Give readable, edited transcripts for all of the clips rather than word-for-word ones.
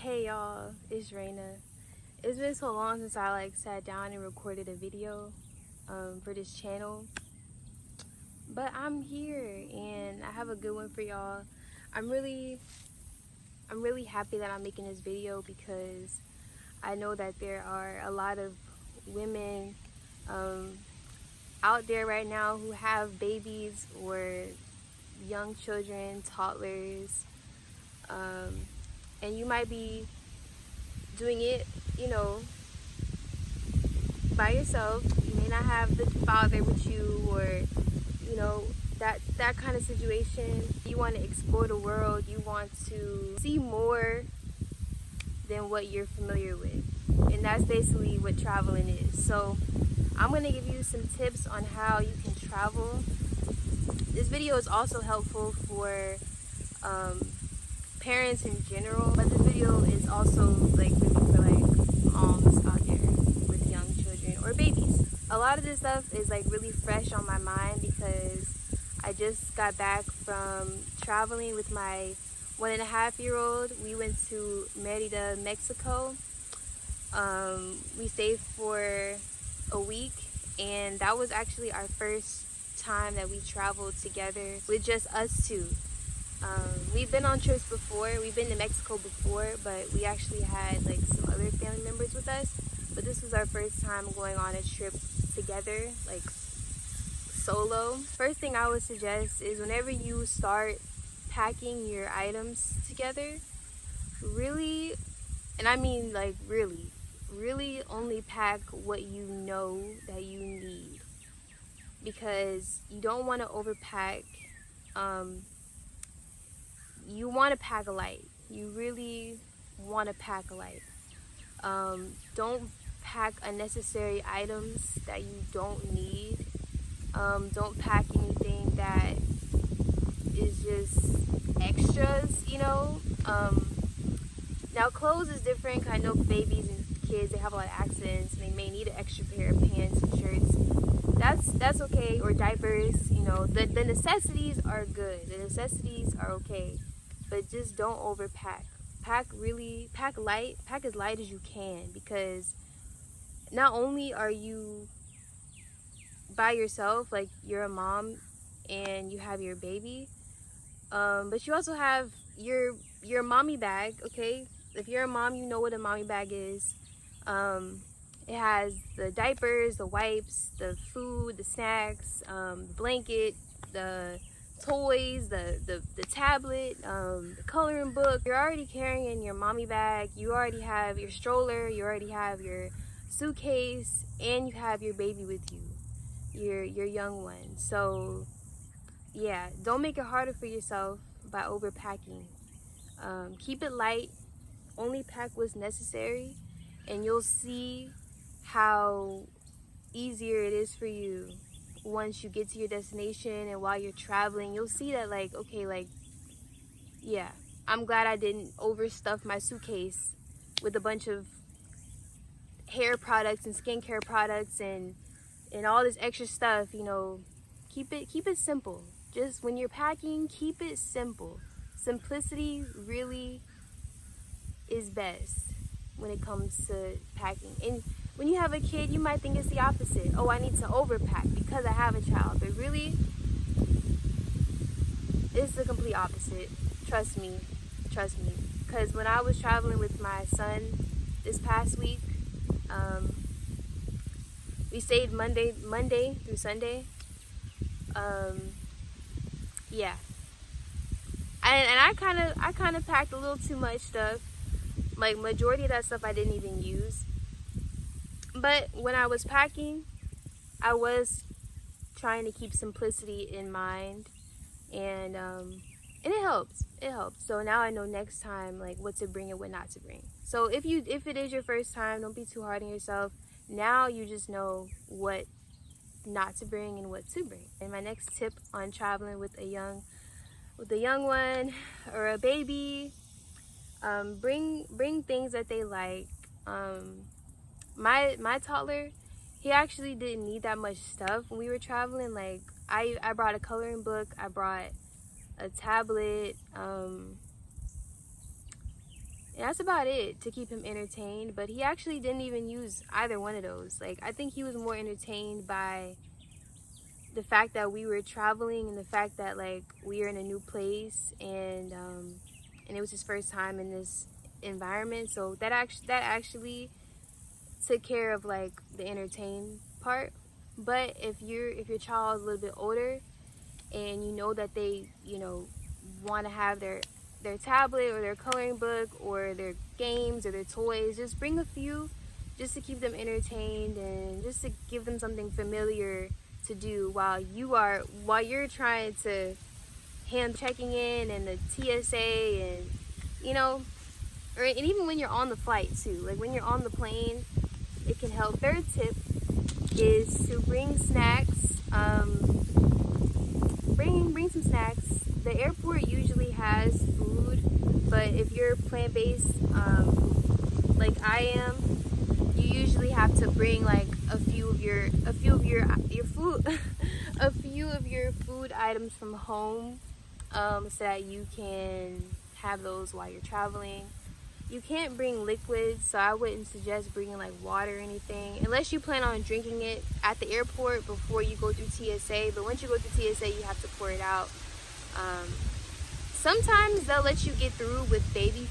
Hey y'all, it's Raina. It's been so long since I sat down and recorded a video for this channel, but I'm here and I have a good one for y'all. I'm really happy that I'm making this video because I know that there are a lot of women out there right now who have babies or young children, toddlers, and you might be doing it, by yourself. You may not have the father with you, or that kind of situation. You want to explore the world. You want to see more than what you're familiar with, and that's basically what traveling is. So I'm going to give you some tips on how you can travel. This video is also helpful for parents in general, but this video is also really for moms out there with young children or babies. A lot of this stuff is really fresh on my mind because I just got back from traveling with my 1.5-year-old. We went to Merida, Mexico. We stayed for a week, and that was actually our first time that we traveled together with just us two. We've been on trips before. We've been to Mexico before, but we actually had some other family members with us. But this was our first time going on a trip together, solo. First thing I would suggest is whenever you start packing your items together, really, and I mean really only pack what you know that you need, because you don't want to overpack. You want to pack light. You really want to pack light. Don't pack unnecessary items that you don't need. Don't pack anything that is just extras, Now clothes is different. I know babies and kids, they have a lot of accidents and they may need an extra pair of pants and shirts. That's okay. Or diapers, the necessities are good. The necessities are okay. But just don't overpack. Pack light, pack as light as you can, because not only are you by yourself, you're a mom and you have your baby, but you also have your mommy bag, okay? If you're a mom, you know what a mommy bag is. It has the diapers, the wipes, the food, the snacks, the blanket, the toys, the tablet, the coloring book. You're already carrying your mommy bag. You already have your stroller. You already have your suitcase, and you have your baby with you, your young one. So yeah, don't make it harder for yourself by overpacking. Keep it light. Only pack what's necessary, and you'll see how easier it is for you once you get to your destination. And while you're traveling, you'll see that yeah, I'm glad I didn't overstuff my suitcase with a bunch of hair products and skincare products and all this extra stuff. Keep it simple. Just when you're packing, keep it simple. Simplicity really is best when it comes to packing. And when you have a kid, you might think it's the opposite. Oh, I need to overpack because I have a child. But really, it's the complete opposite. Trust me. Because when I was traveling with my son this past week, we stayed Monday through Sunday. Yeah. And I kind of packed a little too much stuff. Majority of that stuff I didn't even use. But when I was packing, I was trying to keep simplicity in mind, and it helps. So now I know next time what to bring and what not to bring. So if it is your first time, don't be too hard on yourself. Now you just know what not to bring and what to bring. And my next tip on traveling with a young one or a baby, bring things that they like. My toddler, he actually didn't need that much stuff when we were traveling. I brought a coloring book, I brought a tablet, And that's about it to keep him entertained. But he actually didn't even use either one of those. Like, I think he was more entertained by the fact that we were traveling and the fact that, like, we were in a new place, and it was his first time in this environment. So that actually took care of, like, the entertain part. But if your child is a little bit older and you know that they, you know, want to have their tablet or their coloring book or their games or their toys, just bring a few just to keep them entertained and just to give them something familiar to do while you're trying to hand checking in and the TSA, and you know, and even when you're on the flight too, like when you're on the plane, it can help. Third tip is to bring snacks. Bring some snacks. The airport usually has food, but if you're plant-based, like I am, you usually have to bring like a few of your food a few of your food items from home, so that you can have those while you're traveling. You can't bring liquids, so I wouldn't suggest bringing like water or anything unless you plan on drinking it at the airport before you go through TSA. But once you go through TSA, you have to pour it out. Sometimes they'll let you get through with baby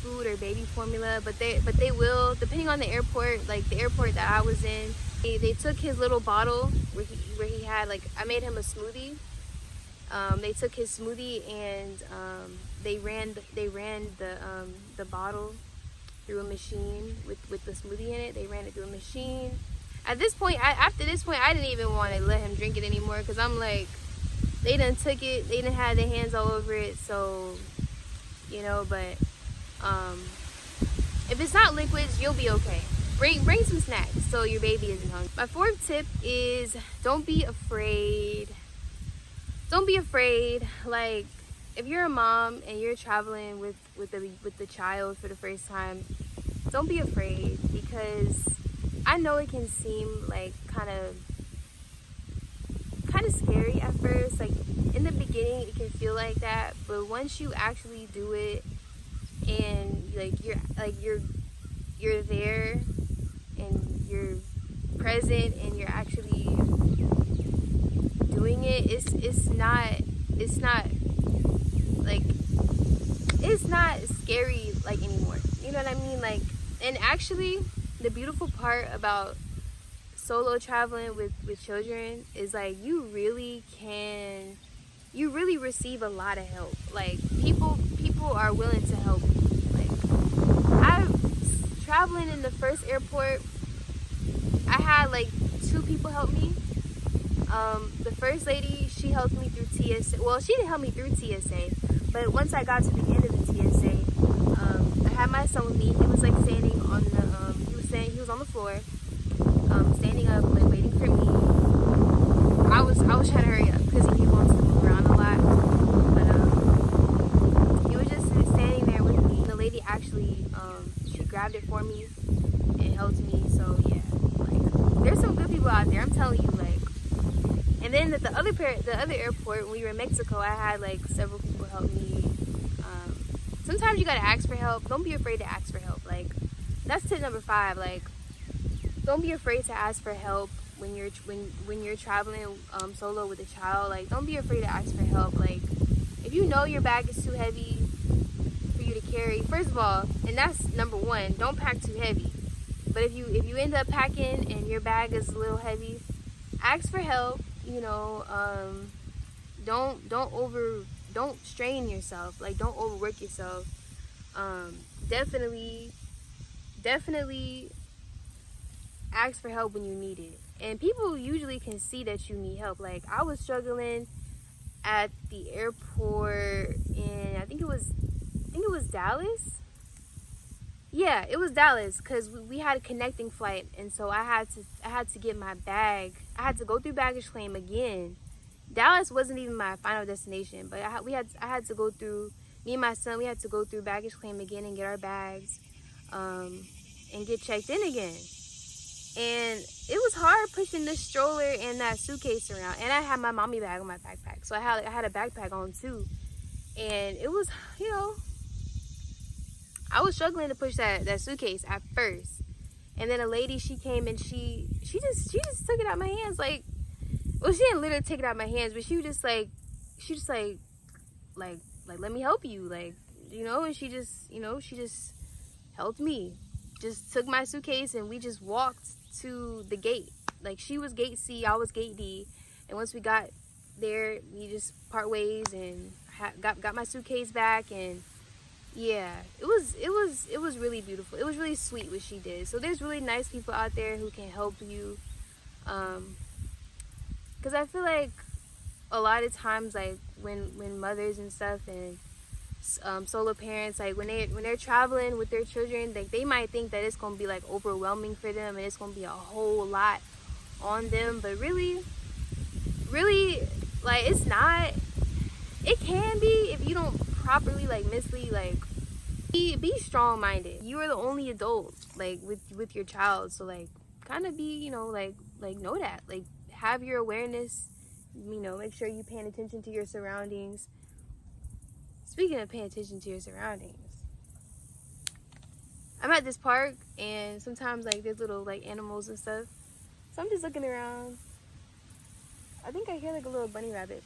food or baby formula, but they will, depending on the airport. Like the airport that I was in, they took his little bottle where he had, like, I made him a smoothie. They took his smoothie and they ran the bottle through a machine with the smoothie in it. They ran it through a machine. After this point, I didn't even want to let him drink it anymore, because I'm like, they done took it, they done had their hands all over it, so, you know. But if it's not liquids, you'll be okay. Bring some snacks so your baby isn't hungry. My fourth tip is don't be afraid. Don't be afraid. Like, if you're a mom and you're traveling with the child for the first time, don't be afraid, because I know it can seem like kind of scary at first. Like in the beginning, it can feel like that, but once you actually do it and you're there and you're present and you're actually doing it, it's not scary like anymore. You know what I mean? Like, and actually the beautiful part about solo traveling with children is like you really receive a lot of help. Like people are willing to help you. Like, traveling in the first airport, I had like 2 people help me. The first lady, she helped me through TSA. Well, she didn't help me through TSA, but once I got to the end of the TSA, I had my son with me. He was like standing on the he was on the floor, standing up, like waiting for me. I was trying to hurry up because he wants to move around a lot, but he was just standing there with me. The lady actually she grabbed it for me and helped me. So yeah, like, there's some good people out there, I'm telling you. Like, and then at the other airport, when we were in Mexico, I had like several people help me. Sometimes you gotta ask for help. Don't be afraid to ask for help. Like, that's tip number 5. Like, don't be afraid to ask for help when you're traveling solo with a child. Like, don't be afraid to ask for help. Like, if you know your bag is too heavy for you to carry, first of all, and that's number 1, don't pack too heavy. But if you end up packing and your bag is a little heavy, ask for help. You know, don't strain yourself. Like, don't overwork yourself. Definitely ask for help when you need it. And people usually can see that you need help. Like, I was struggling at the airport in, I think it was Dallas. Yeah, it was Dallas, because we had a connecting flight, and so I had to get my bag. I had to go through baggage claim again. Dallas wasn't even my final destination, but I had to go through, me and my son, we had to go through baggage claim again and get our bags, and get checked in again. And it was hard pushing this stroller and that suitcase around, and I had my mommy bag on my backpack, so I had a backpack on too. And it was, you know, I was struggling to push that suitcase at first. And then a lady, she came and she just took it out of my hands. Like, well, she didn't literally take it out of my hands, but she was just like, let me help you, like, you know. And she just, you know, she just helped me, just took my suitcase, and we just walked to the gate. Like, she was gate C, I was gate D, and once we got there, we just part ways and got my suitcase back. And yeah, it was really beautiful. It was really sweet what she did. So there's really nice people out there who can help you, because I feel like a lot of times, like when mothers and stuff and solo parents, like when they're traveling with their children, like they might think that it's gonna be like overwhelming for them and it's gonna be a whole lot on them, but really, like, it's not. It can be if you don't properly, like, mentally, like, be strong-minded. You are the only adult, like, with your child, so, like, kind of be, you know, like know that, like, have your awareness, you know, make sure you're paying attention to your surroundings. Speaking of paying attention to your surroundings, I'm at this park, and sometimes, like, there's little, like, animals and stuff, so I'm just looking around. I think I hear, like, a little bunny rabbit.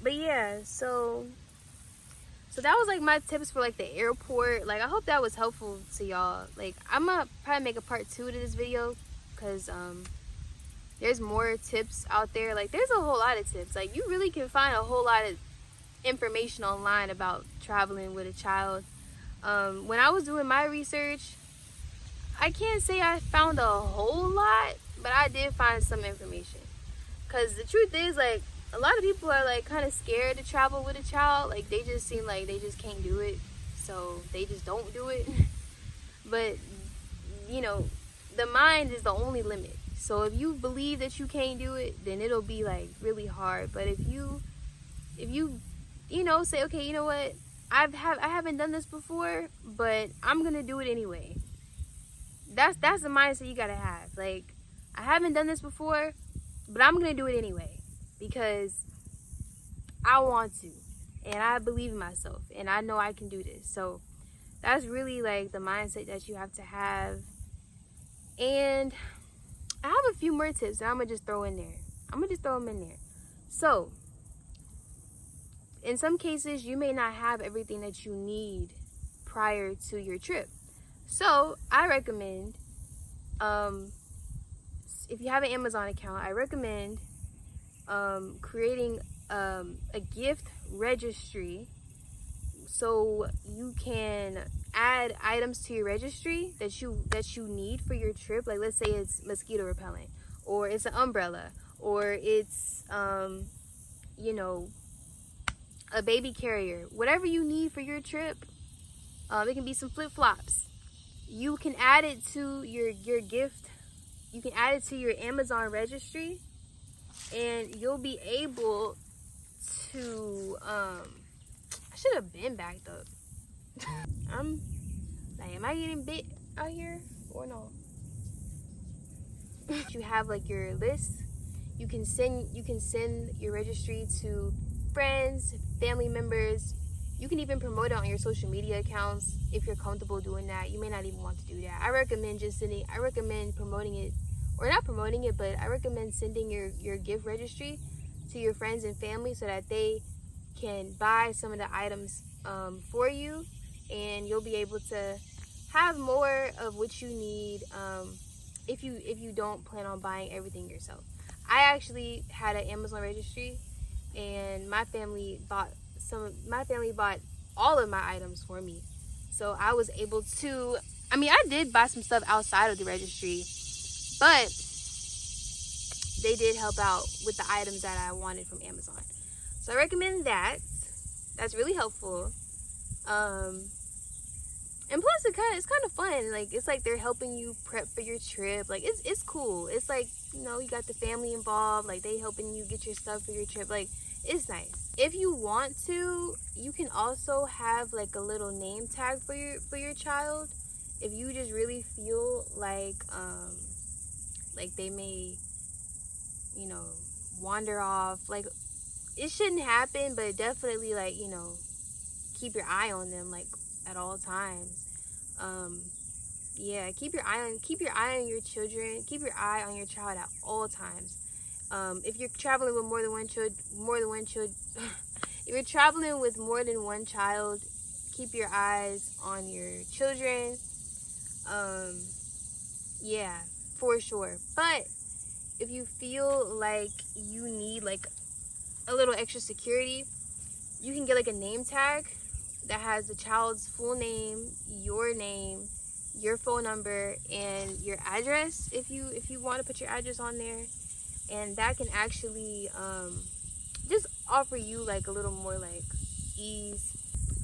But yeah, so that was, like, my tips for, like, the airport. Like, I hope that was helpful to y'all. Like, I'm gonna probably make a part 2 to this video, because there's more tips out there. Like, there's a whole lot of tips. Like, you really can find a whole lot of information online about traveling with a child. When I was doing my research, I can't say I found a whole lot, but I did find some information. Because the truth is, like, a lot of people are, like, kind of scared to travel with a child. Like, they just seem like they just can't do it, so they just don't do it. But, you know, the mind is the only limit. So if you believe that you can't do it, then it'll be, like, really hard. But if you you know, say, okay, you know what, I haven't done this before, but I'm gonna do it anyway. That's the mindset you gotta have. Like, I haven't done this before, but I'm gonna do it anyway, because I want to, and I believe in myself, and I know I can do this. So that's really, like, the mindset that you have to have. And I have a few more tips that I'm gonna just throw in there. I'm gonna just throw them in there. So in some cases, you may not have everything that you need prior to your trip. So I recommend, if you have an Amazon account, I recommend creating a gift registry, so you can add items to your registry that you need for your trip. Like, let's say it's mosquito repellent, or it's an umbrella, or it's you know, a baby carrier. Whatever you need for your trip, it can be some flip-flops. You can add it to your gift. You can add it to your Amazon registry, and you'll be able to I should have been backed up. I'm like, am I getting bit out here or no? You have, like, your list. You can send your registry to friends, family members. You can even promote it on your social media accounts if you're comfortable doing that. You may not even want to do that. I recommend promoting it, or not promoting it, but I recommend sending your gift registry to your friends and family, so that they can buy some of the items for you, and you'll be able to have more of what you need if you don't plan on buying everything yourself. I actually had an Amazon registry, and my family bought all of my items for me. So I was able to, I mean, I did buy some stuff outside of the registry, but they did help out with the items that I wanted from Amazon. So I recommend that. That's really helpful. And plus, it's kind of fun. Like, it's like they're helping you prep for your trip. Like, it's cool. It's like, you know, you got the family involved. Like, they helping you get your stuff for your trip. Like, it's nice. If you want to, you can also have, like, a little name tag for your child. If you just really feel like they may, you know, wander off. Like, it shouldn't happen, but definitely, like, you know, keep your eye on them. Like, at all times. Yeah, keep your eye on your children. Keep your eye on your child at all times. If you're traveling with more than one child, if you're traveling with more than one child, keep your eyes on your children. Yeah, for sure. But if you feel like you need like a little extra security, you can get like a name tag that has the child's full name, your phone number, and your address if you want to put your address on there. And that can actually just offer you like a little more like ease.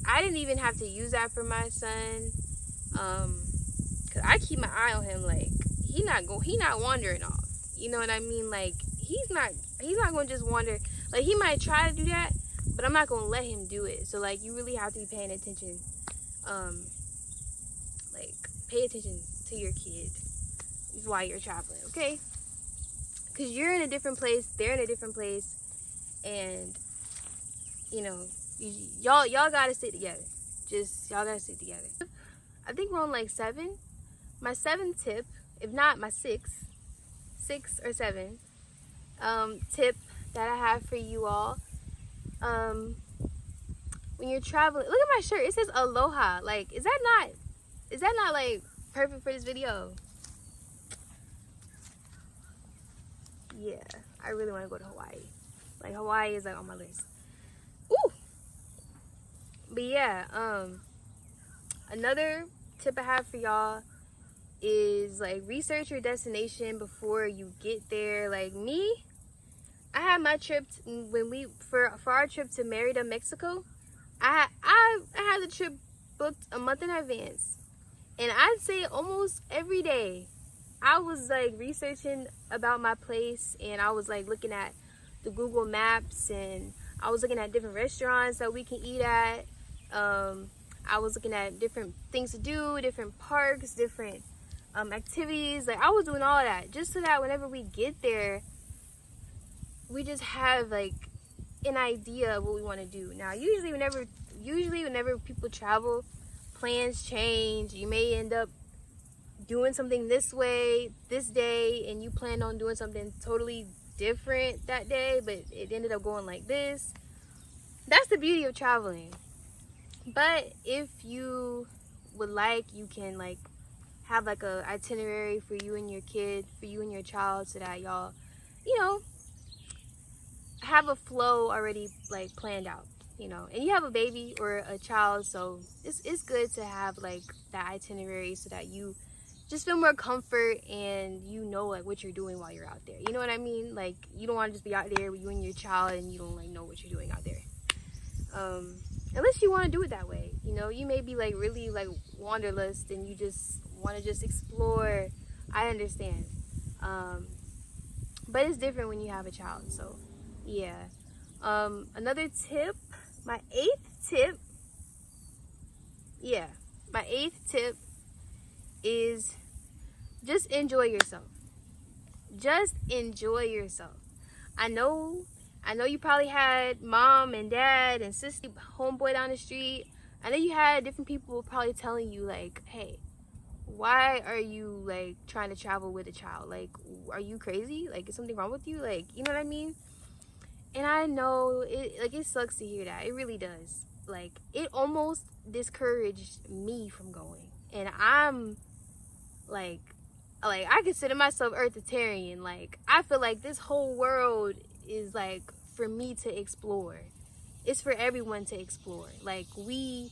I didn't even have to use that for my son, cause I keep my eye on him. Like he not wandering off. You know what I mean? Like he's not gonna just wander. Like he might try to do that, but I'm not gonna let him do it. So like you really have to be paying attention. Like pay attention to your kid while you're traveling, okay? Cause you're in a different place, they're in a different place, and you know, y'all gotta stick together. Y'all gotta stick together. I think we're on like 7. My 7th tip, if not my 6 or 7 tip that I have for you all. When you're traveling, look at my shirt. It says aloha. Like, is that not like perfect for this video? Yeah, I really want to go to Hawaii. Like Hawaii is like on my list. Ooh. But yeah, another tip I have for y'all is like research your destination before you get there. Like me, I had my trip for our trip to Merida, Mexico. I had the trip booked a month in advance, and I'd say almost every day I was like researching about my place, and I was like looking at the Google Maps, and I was looking at different restaurants that we can eat at. I was looking at different things to do, different parks, different activities. Like I was doing all of that just so that whenever we get there, we just have like an idea of what we want to do. Now, usually whenever people travel, plans change. You may end up doing something this way this day, and you planned on doing something totally different that day, but it ended up going like this. That's the beauty of traveling. But if you would like, you can like have like a itinerary for you and your kid, for you and your child, so that y'all, you know, have a flow already like planned out, you know. And you have a baby or a child, so it's good to have like that itinerary so that you just feel more comfort and you know like what you're doing while you're out there. You know what I mean? Like you don't want to just be out there with you and your child and you don't like know what you're doing out there. Unless you want to do it that way, you know. You may be like really like wanderlust and you just want to just explore. I understand, but it's different when you have a child. So yeah. Another tip, my 8th tip, is just enjoy yourself. Just enjoy yourself. I know you probably had mom and dad and sister, homeboy down the street. I know you had different people probably telling you like, hey, why are you like trying to travel with a child? Like, are you crazy? Like, is something wrong with you? Like, you know what I mean? And I know it sucks to hear that. It really does. Like, it almost discouraged me from going. And I'm like I consider myself earthitarian. Like, I feel like this whole world is like for me to explore. It's for everyone to explore. Like, we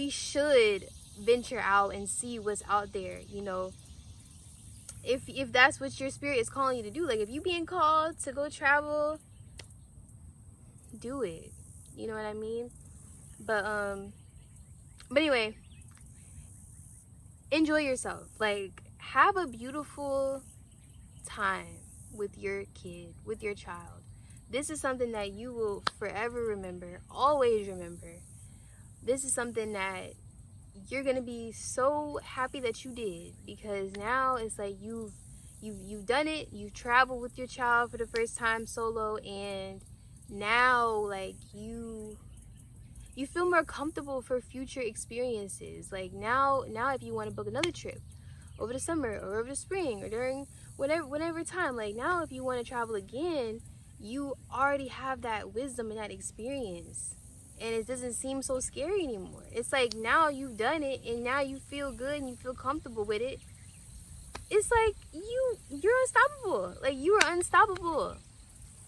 should venture out and see what's out there, you know. If that's what your spirit is calling you to do, like if you being called to go travel, do it. You know what I mean? But anyway, enjoy yourself. Like, have a beautiful time with your kid, with your child. This is something that you will forever remember, always remember. This is something that you're gonna be so happy that you did, because now it's like you've done it. You've traveled with your child for the first time solo, and now like you you feel more comfortable for future experiences. Like now if you want to book another trip over the summer or over the spring or during whatever time, like now if you want to travel again, you already have that wisdom and that experience, and it doesn't seem so scary anymore. It's like now you've done it and now you feel good and you feel comfortable with it. It's like you're unstoppable. Like you are unstoppable,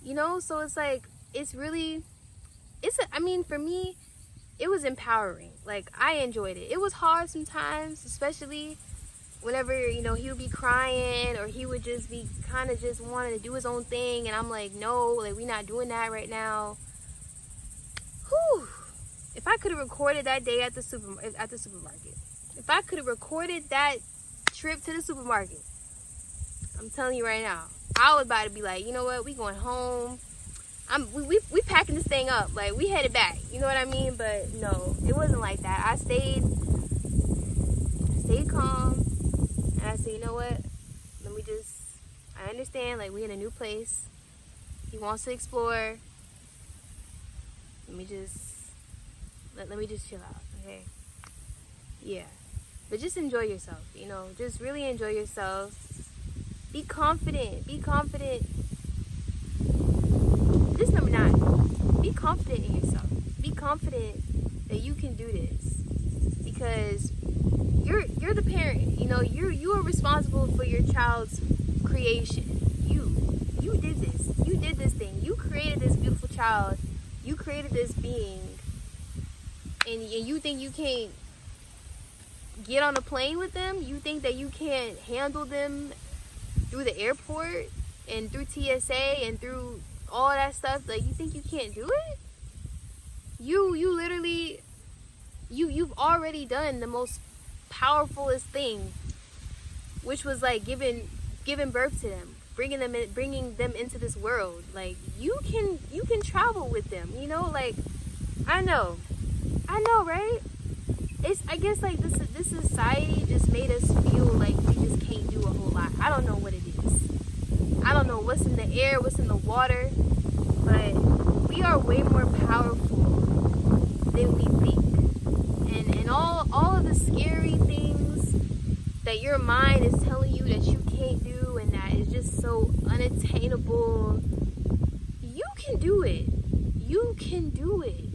you know. So it's like I mean, for me, it was empowering. Like I enjoyed it. It was hard sometimes, especially whenever, you know, he would be crying or he would just be kind of just wanting to do his own thing, and I'm like, no, like we're not doing that right now. Whew. If I could have recorded that day at the supermarket, if I could have recorded that trip to the supermarket, I'm telling you right now, I was about to be like, you know what, we going home. We packing this thing up, like we headed back, you know what I mean? But no, it wasn't like that. I stayed calm, and I said, you know what, I understand, like we in a new place, he wants to explore, let me just chill out, okay? Yeah, but just enjoy yourself, you know, just really enjoy yourself. Be confident. This number 9, be confident in yourself. Be confident that you can do this, because you're the parent, you know. You are responsible for your child's creation. You did this thing. You created this beautiful child. You created this being, and you think you can't get on a plane with them? You think that you can't handle them through the airport and through TSA and through all that stuff? Like, you think you can't do it? You literally, you've already done the most powerfulest thing, which was like giving birth to them, bringing them into this world. Like, you can travel with them, you know. Like, I know, right? I guess like this society just made us feel like we just can't do a whole lot. I don't know what it is. I don't know what's in the air, what's in the water, but we are way more powerful than we think. And all of the scary things that your mind is telling you that you can't do and that is just so unattainable, you can do it. You can do it.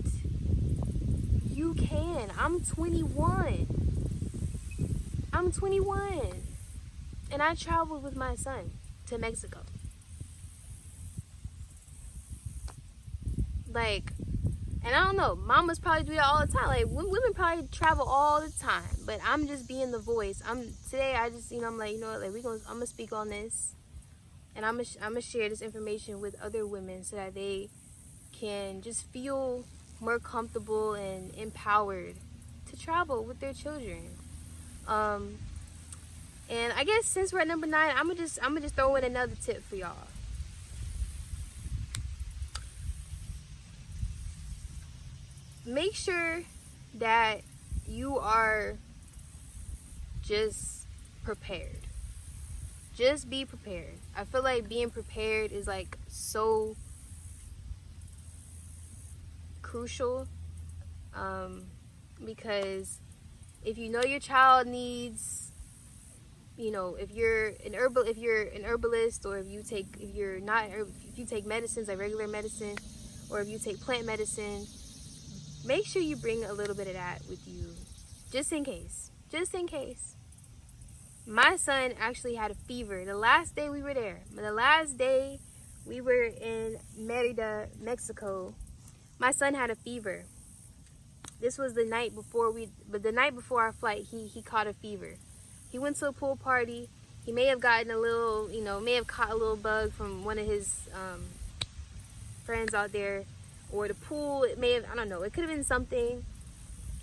You can. I'm 21. And I traveled with my son to Mexico. Like, and I don't know, mamas probably do that all the time. Like, women probably travel all the time, but I'm just being the voice. Today I just, you know, I'm like, you know what, like I'm gonna speak on this, and I'm gonna share this information with other women so that they can just feel more comfortable and empowered to travel with their children. And I guess since we're at number 9, I'm gonna just throw in another tip for y'all. Make sure that you are just prepared. Just be prepared. I feel like being prepared is like so crucial, because if you know your child needs, you know, if you're an herbalist, or if you take medicines like regular medicine, or if you take plant medicine, make sure you bring a little bit of that with you, just in case. My son actually had a fever the last day we were there. The last day we were in Merida, Mexico, my son had a fever. This was the night before our flight, he caught a fever. He went to a pool party. He may have gotten a little, you know, may have caught a little bug from one of his friends out there, or the pool. It may have, I don't know, it could have been something.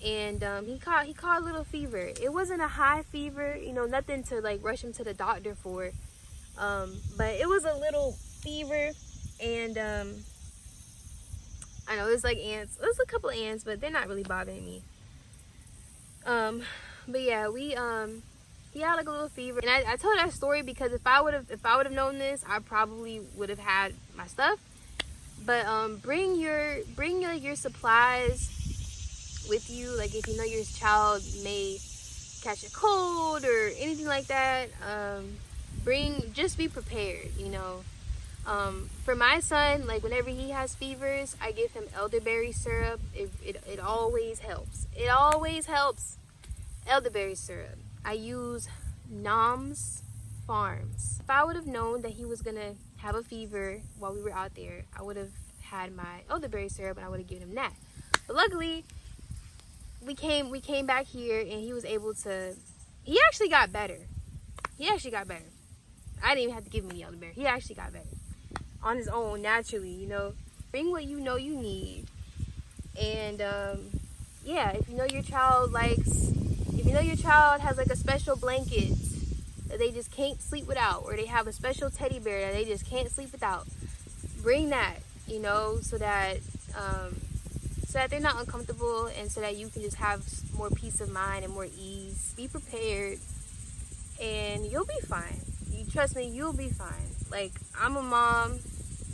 And he caught a little fever. It wasn't a high fever, you know, nothing to like rush him to the doctor for. But it was a little fever, and I know it's like ants. It was a couple of ants, but they're not really bothering me. But yeah, he had like a little fever, and I told that story because if I would have known this, I probably would have had my stuff. But bring your supplies with you. Like if you know your child may catch a cold or anything like that, just be prepared, you know. For my son, like whenever he has fevers, I give him elderberry syrup. It always helps. It always helps. Elderberry syrup. I use Nom's Farms. If I would have known that he was gonna have a fever while we were out there, I would have had my elderberry syrup and I would have given him that. But luckily, we came back here and he was able to. He actually got better. He actually got better. I didn't even have to give him any elderberry. He actually got better on his own, naturally. You know, bring what you know you need. And yeah, if you know your child has like a special blanket that they just can't sleep without, or they have a special teddy bear that they just can't sleep without, bring that, you know, so that they're not uncomfortable, and so that you can just have more peace of mind and more ease. Be prepared and you'll be fine. You trust me, you'll be fine. Like, I'm a mom.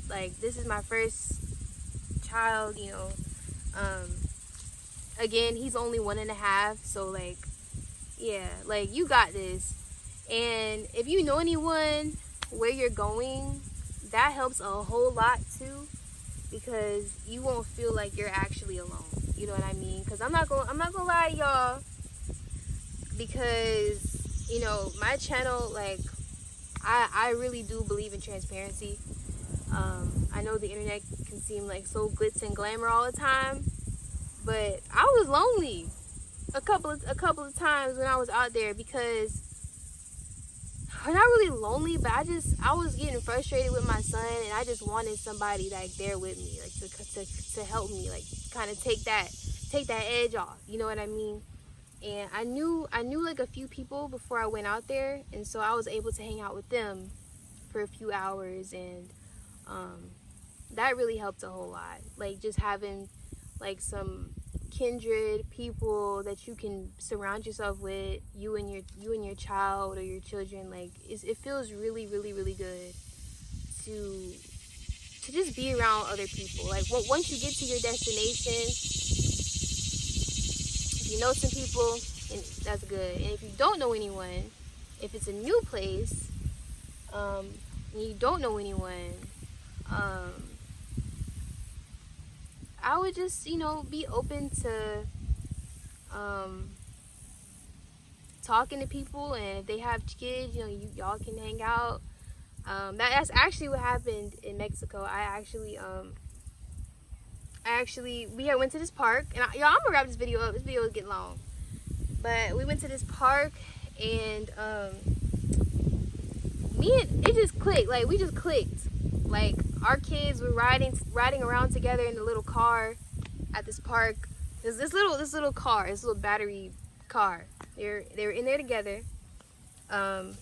Like, this is my first child, you know. Again, he's only 1.5, so like, yeah, like, you got this. And if you know anyone where you're going, that helps a whole lot too, because you won't feel like you're actually alone. You know what I mean? Because I'm not gonna lie to y'all, because, you know, my channel, like, I really do believe in transparency. I know the internet can seem like so glitz and glamour all the time, but I was lonely a couple of times when I was out there, because I'm not really lonely, but I was getting frustrated with my son, and I just wanted somebody like there with me, like to help me, like kind of take that edge off. You know what I mean? And I knew like a few people before I went out there, and so I was able to hang out with them for a few hours, and that really helped a whole lot. Like, just having like some kindred people that you can surround yourself with, you and your child or your children. Like, it feels really, really, really good to just be around other people. Like, once you get to your destination, if you know some people, and that's good. And if you don't know anyone, if it's a new place, and you don't know anyone, I would just, you know, be open to talking to people, and if they have kids, you know, y'all can hang out. That's actually what happened in Mexico. We had went to this park, and y'all, I'm gonna wrap this video up. This video is getting long, but we went to this park, and it just clicked. Like, we just clicked. Like, our kids were riding around together in the little car at this park. There's this little car, this little battery car. They were in there together. The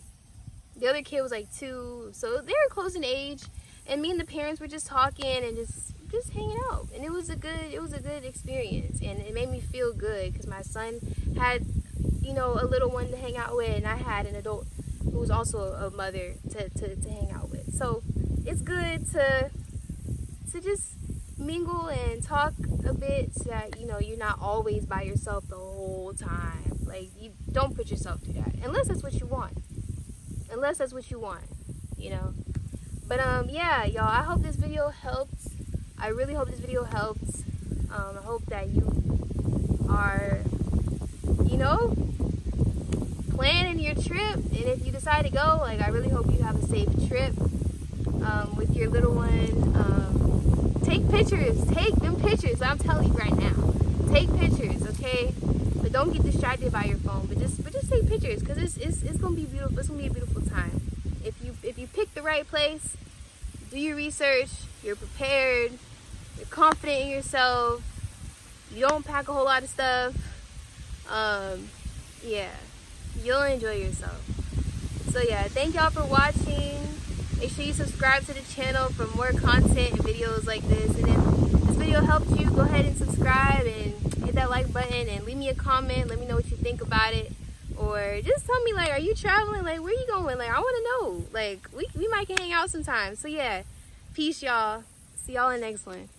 other kid was like 2, so they were close in age, and me and the parents were just talking and just hanging out, and it was a good experience, and it made me feel good, because my son had, you know, a little one to hang out with, and I had an adult who was also a mother to hang out with. So it's good to just mingle and talk a bit, so that, you know, you're not always by yourself the whole time. Like, you don't put yourself through that, unless that's what you want, you know. But yeah, y'all, I hope this video helped. I really hope this video helped. I hope that you are, you know, planning your trip, and if you decide to go, like, I really hope you have a safe trip with your little one. Take pictures. Take them pictures. I'm telling you right now. Take pictures, okay? But don't get distracted by your phone. But just take pictures, because it's gonna be beautiful. It's gonna be a beautiful time. If you pick the right place, do your research. You're prepared. You're confident in yourself. You don't pack a whole lot of stuff. Yeah, you'll enjoy yourself. So yeah, thank y'all for watching. Make sure you subscribe to the channel for more content and videos like this. And if this video helped you, go ahead and subscribe and hit that like button, and leave me a comment. Let me know what you think about it. Or just tell me, like, are you traveling? Like, where you going? Like, I want to know. Like, we might hang out sometime. So yeah, peace, y'all. See y'all in the next one.